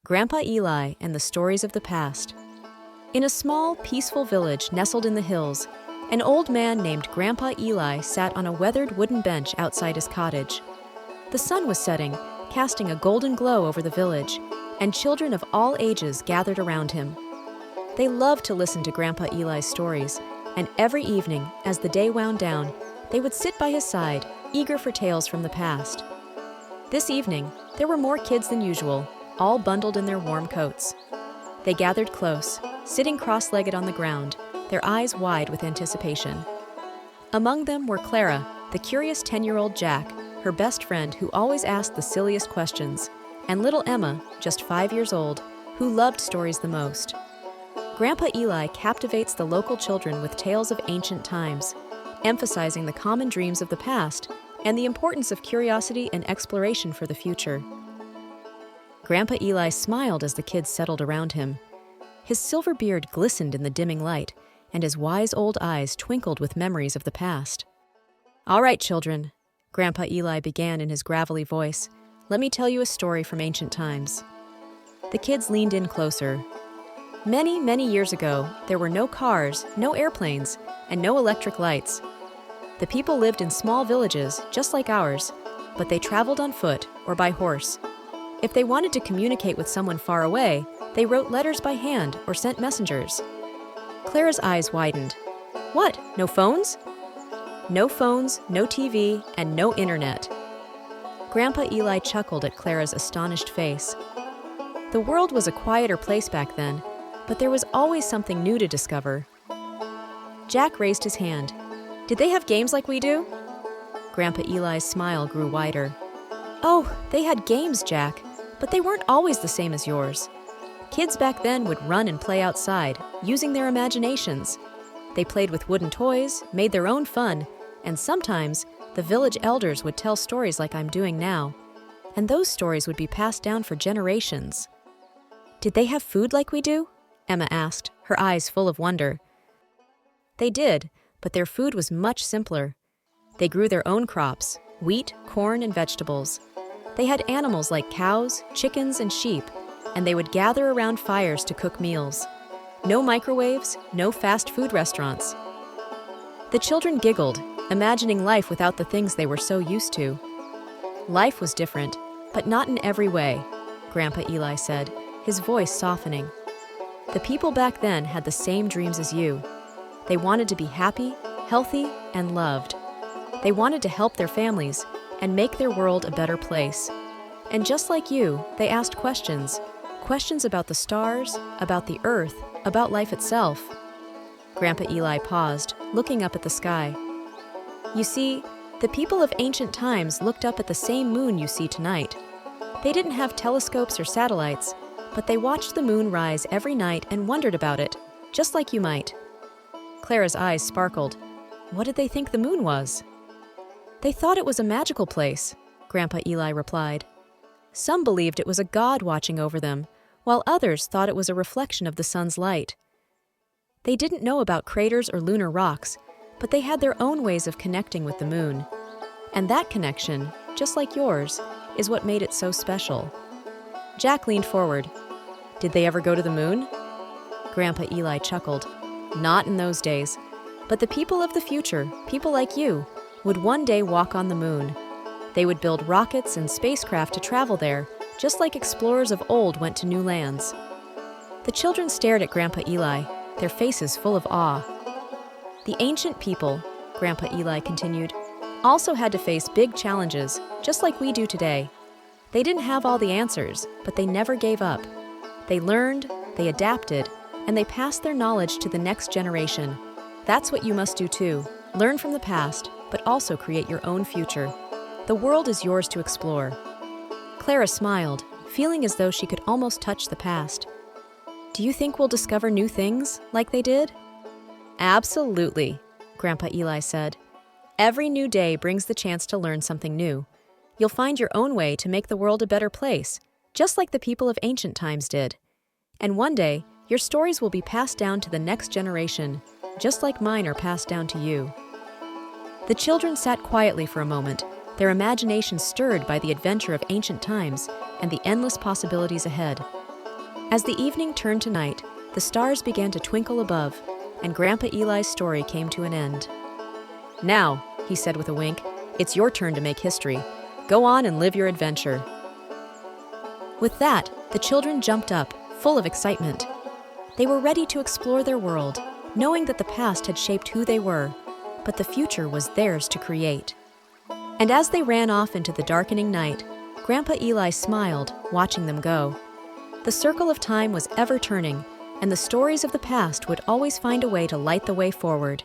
Grandpa Eli and the Stories of the Past. In a small, peaceful village nestled in the hills, an old man named Grandpa Eli sat on a weathered wooden bench outside his cottage. The sun was setting, casting a golden glow over the village, and children of all ages gathered around him. They loved to listen to Grandpa Eli's stories, and every evening, as the day wound down, they would sit by his side, eager for tales from the past. This evening, there were more kids than usual, all bundled in their warm coats. They gathered close, sitting cross-legged on the ground, their eyes wide with anticipation. Among them were Clara, the curious 10-year-old Jack, her best friend who always asked the silliest questions, and little Emma, just 5 years old, who loved stories the most. Grandpa Eli captivates the local children with tales of ancient times, emphasizing the common dreams of the past and the importance of curiosity and exploration for the future. Grandpa Eli smiled as the kids settled around him. His silver beard glistened in the dimming light, and his wise old eyes twinkled with memories of the past. "All right, children," Grandpa Eli began in his gravelly voice, "let me tell you a story from ancient times." The kids leaned in closer. Many, many years ago, there were no cars, no airplanes, and no electric lights. The people lived in small villages, just like ours, but they traveled on foot or by horse. If they wanted to communicate with someone far away, they wrote letters by hand or sent messengers. Clara's eyes widened. "What? No phones?" "No phones, no TV, and no internet." Grandpa Eli chuckled at Clara's astonished face. The world was a quieter place back then, but there was always something new to discover. Jack raised his hand. "Did they have games like we do?" Grandpa Eli's smile grew wider. "Oh, they had games, Jack, but they weren't always the same as yours. Kids back then would run and play outside, using their imaginations. They played with wooden toys, made their own fun, and sometimes the village elders would tell stories like I'm doing now, and those stories would be passed down for generations." "Did they have food like we do?" Emma asked, her eyes full of wonder. They did, but their food was much simpler. They grew their own crops, wheat, corn, and vegetables. They had animals like cows, chickens, and sheep, and they would gather around fires to cook meals. No microwaves, no fast food restaurants. The children giggled, imagining life without the things they were so used to. "Life was different, but not in every way," Grandpa Eli said, his voice softening. "The people back then had the same dreams as you. They wanted to be happy, healthy, and loved. They wanted to help their families and make their world a better place. And just like you, they asked questions about the stars, about the earth, about life itself." Grandpa Eli paused, looking up at the sky. "You see, the people of ancient times looked up at the same moon you see tonight. They didn't have telescopes or satellites, but they watched the moon rise every night and wondered about it, just like you might." Clara's eyes sparkled. "What did they think the moon was?" "They thought it was a magical place," Grandpa Eli replied. "Some believed it was a god watching over them, while others thought it was a reflection of the sun's light. They didn't know about craters or lunar rocks, but they had their own ways of connecting with the moon. And that connection, just like yours, is what made it so special." Jack leaned forward. "Did they ever go to the moon?" Grandpa Eli chuckled. "Not in those days. But the people of the future, people like you, would one day walk on the moon. They would build rockets and spacecraft to travel there, just like explorers of old went to new lands." The children stared at Grandpa Eli, their faces full of awe. "The ancient people," Grandpa Eli continued, "also had to face big challenges, just like we do today. They didn't have all the answers, but they never gave up. They learned, they adapted, and they passed their knowledge to the next generation. That's what you must do too. Learn from the past, but also create your own future. The world is yours to explore." Clara smiled, feeling as though she could almost touch the past. "Do you think we'll discover new things, like they did?" "Absolutely," Grandpa Eli said. "Every new day brings the chance to learn something new. You'll find your own way to make the world a better place, just like the people of ancient times did. And one day, your stories will be passed down to the next generation, just like mine are passed down to you." The children sat quietly for a moment, their imagination stirred by the adventure of ancient times and the endless possibilities ahead. As the evening turned to night, the stars began to twinkle above, and Grandpa Eli's story came to an end. "Now," he said with a wink, "it's your turn to make history. Go on and live your adventure." With that, the children jumped up, full of excitement. They were ready to explore their world, knowing that the past had shaped who they were, but the future was theirs to create. And as they ran off into the darkening night, Grandpa Eli smiled, watching them go. The circle of time was ever turning, and the stories of the past would always find a way to light the way forward.